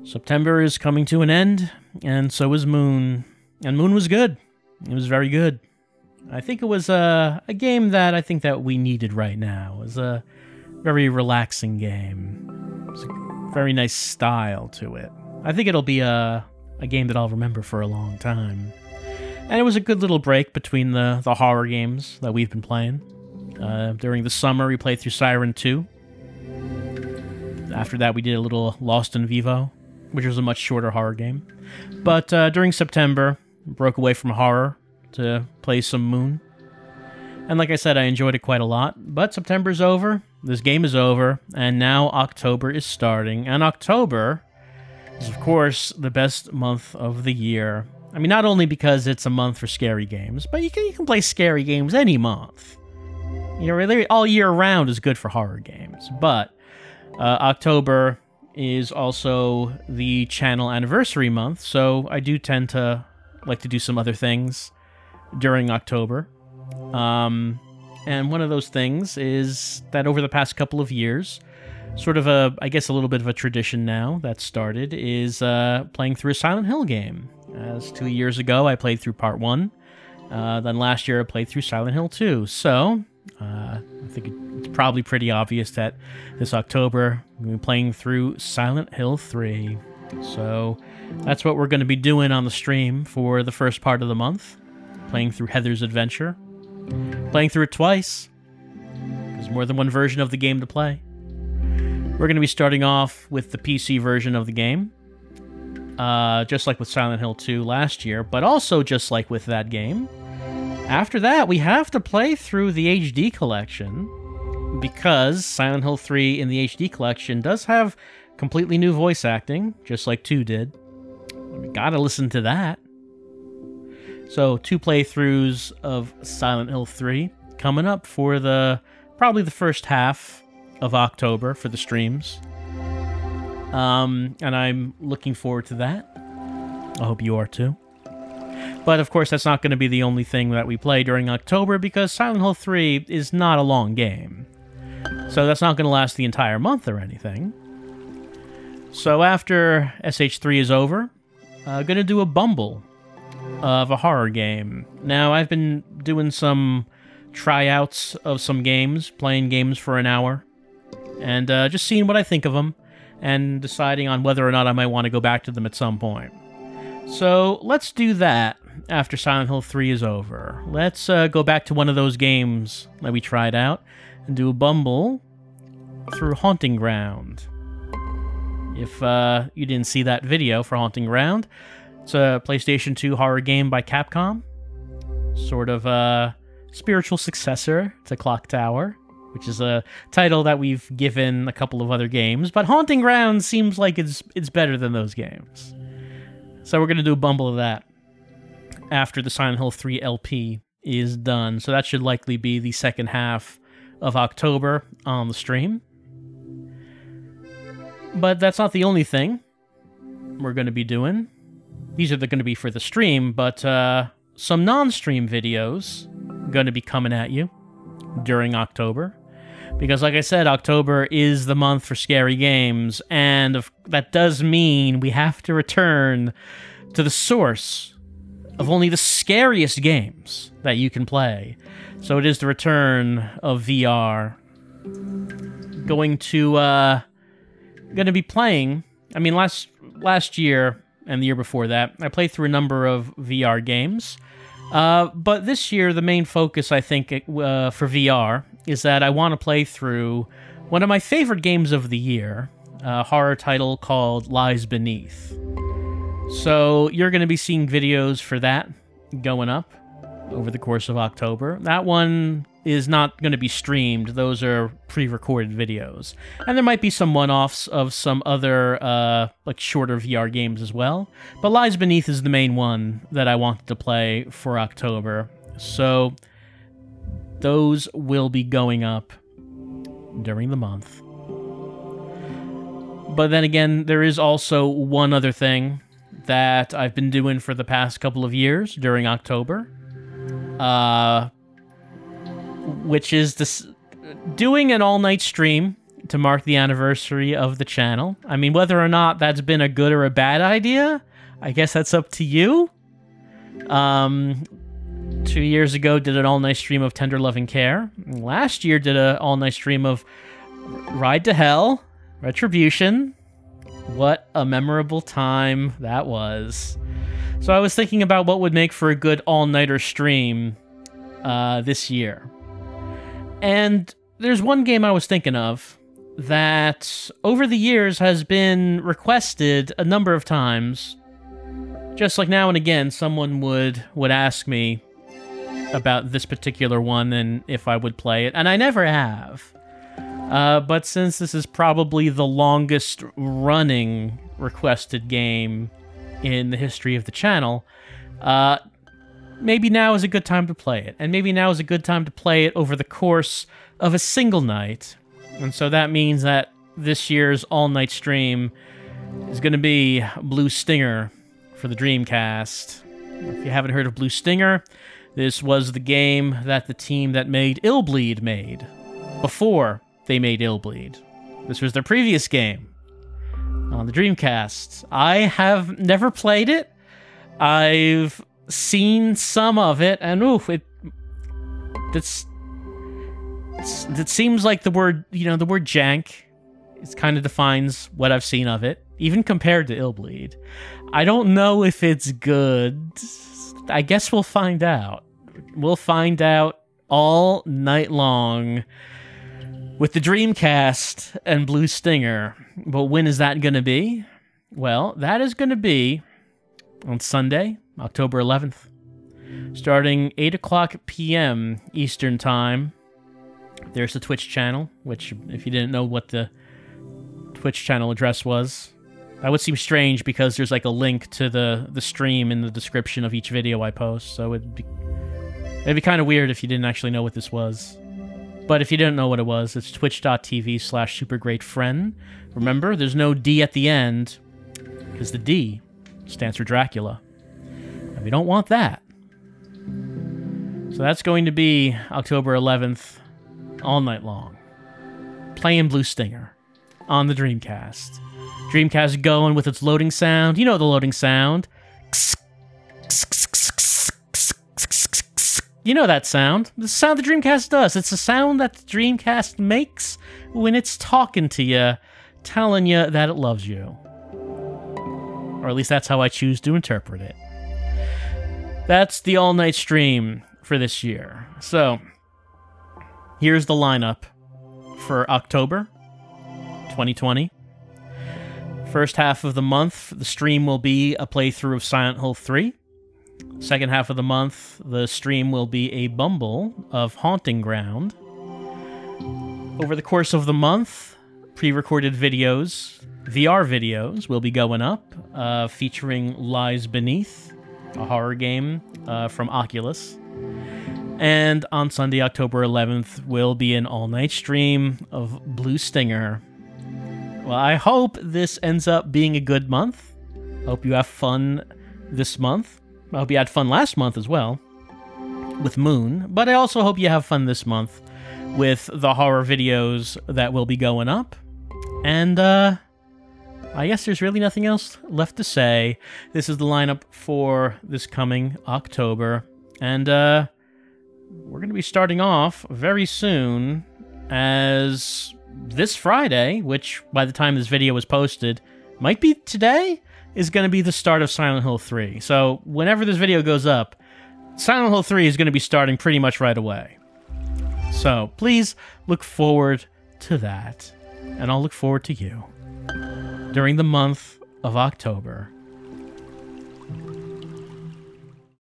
September is coming to an end, and so is Moon. And Moon was good. It was very good. I think it was a game that I think that we needed right now. It was a very relaxing game. It was a very nice style to it. I think it'll be a game that I'll remember for a long time. And it was a good little break between the horror games that we've been playing. During the summer, we played through Siren 2. After that, we did a little Lost in Vivo, which was a much shorter horror game. But during September, broke away from horror to play some Moon. And like I said, I enjoyed it quite a lot. But September's over, this game is over, and now October is starting. And October is, of course, the best month of the year. I mean, not only because it's a month for scary games, but you can play scary games any month. You know, really, all year round is good for horror games. But October is also the channel anniversary month, so I do tend to like to do some other things during October. And one of those things is that over the past couple of years, sort of I guess a little bit of a tradition now that started, is playing through a Silent Hill game. As 2 years ago, I played through Part 1. Then last year, I played through Silent Hill 2. So, I think it's probably pretty obvious that this October, we're going to be playing through Silent Hill 3. So, that's what we're going to be doing on the stream for the first part of the month. Playing through Heather's Adventure. Playing through it twice. There's more than one version of the game to play. We're going to be starting off with the PC version of the game. Just like with Silent Hill 2 last year, but also just like with that game. After that, we have to play through the HD collection, because Silent Hill 3 in the HD collection does have completely new voice acting, just like 2 did. We gotta listen to that. So, 2 playthroughs of Silent Hill 3 coming up for probably the first half of October for the streams. And I'm looking forward to that. I hope you are too. But of course, that's not going to be the only thing that we play during October, because Silent Hill 3 is not a long game. So that's not going to last the entire month or anything. So after SH3 is over, I'm going to do a bumble of a horror game. Now, I've been doing some tryouts of some games, playing games for an hour, and just seeing what I think of them, and deciding on whether or not I might want to go back to them at some point. So let's do that after Silent Hill 3 is over. Let's go back to one of those games that we tried out and do a bumble through Haunting Ground. If you didn't see that video for Haunting Ground, it's a PlayStation 2 horror game by Capcom. Sort of a spiritual successor to Clock Tower, which is a title that we've given a couple of other games, but Haunting Ground seems like it's better than those games. So we're going to do a bumble of that after the Silent Hill 3 LP is done. So that should likely be the second half of October on the stream. But that's not the only thing we're going to be doing. These are going to be for the stream, but some non-stream videos going to be coming at you during October. Because like I said, October is the month for scary games, and that does mean we have to return to the source of only the scariest games that you can play. So it is the return of VR. Going to be playing, I mean, last year and the year before that, I played through a number of VR games. But this year, the main focus, I think, for VR is that I want to play through one of my favorite games of the year, a horror title called Lies Beneath. So you're going to be seeing videos for that going up over the course of October. That one is not going to be streamed. Those are pre-recorded videos. And there might be some one-offs of some other like shorter VR games as well. But Lies Beneath is the main one that I wanted to play for October. So those will be going up during the month. But then again, there is also one other thing that I've been doing for the past couple of years during October. Which is doing an all-night stream to mark the anniversary of the channel. I mean, whether or not that's been a good or a bad idea, I guess that's up to you. 2 years ago, did an all-night stream of Tender Loving Care. Last year, did an all-night stream of Ride to Hell, Retribution. What a memorable time that was. So I was thinking about what would make for a good all-nighter stream this year. And there's one game I was thinking of that over the years has been requested a number of times. Just like now and again, someone would ask me about this particular one and if I would play it, and I never have. But since this is probably the longest running requested game in the history of the channel, maybe now is a good time to play it. And maybe now is a good time to play it over the course of a single night. And so that means that this year's all-night stream is going to be Blue Stinger for the Dreamcast. If you haven't heard of Blue Stinger, this was the game that the team that made Illbleed made before they made Illbleed. This was their previous game on the Dreamcast. I have never played it. I've seen some of it, and it seems like the word jank. It kind of defines what I've seen of it, even compared to Illbleed. I don't know if it's good. I guess we'll find out. We'll find out all night long with the Dreamcast and Blue Stinger. But when is that going to be? Well, that is going to be on Sunday, October 11th, starting 8 o'clock p.m. Eastern Time. There's the Twitch channel, which, if you didn't know what the Twitch channel address was, that would seem strange because there's like a link to the stream in the description of each video I post, so it'd be kind of weird if you didn't actually know what this was. But if you didn't know what it was, it's twitch.tv/supergreatfriend. Remember, there's no D at the end, because the D stands for Dracula. And we don't want that. So that's going to be October 11th, all night long. Playing Blue Stinger on the Dreamcast. Dreamcast going with its loading sound. You know the loading sound. You know that sound. The sound the Dreamcast does. It's the sound that the Dreamcast makes when it's talking to you, telling you that it loves you. Or at least that's how I choose to interpret it. That's the all-night stream for this year. So, here's the lineup for October 2020. First half of the month, the stream will be a playthrough of Silent Hill 3. Second half of the month, the stream will be a bumble of Haunting Ground. Over the course of the month, pre-recorded videos, VR videos, will be going up, featuring Lies Beneath, a horror game from Oculus. And on Sunday, October 11th, will be an all-night stream of Blue Stinger. Well, I hope this ends up being a good month. I hope you have fun this month. I hope you had fun last month as well with Moon, but I also hope you have fun this month with the horror videos that will be going up. And I guess there's really nothing else left to say. This is the lineup for this coming October, and we're going to be starting off very soon as this Friday, which by the time this video was posted might be today, is going to be the start of Silent Hill 3. So whenever this video goes up, Silent Hill 3 is going to be starting pretty much right away. So please look forward to that, and I'll look forward to you during the month of October.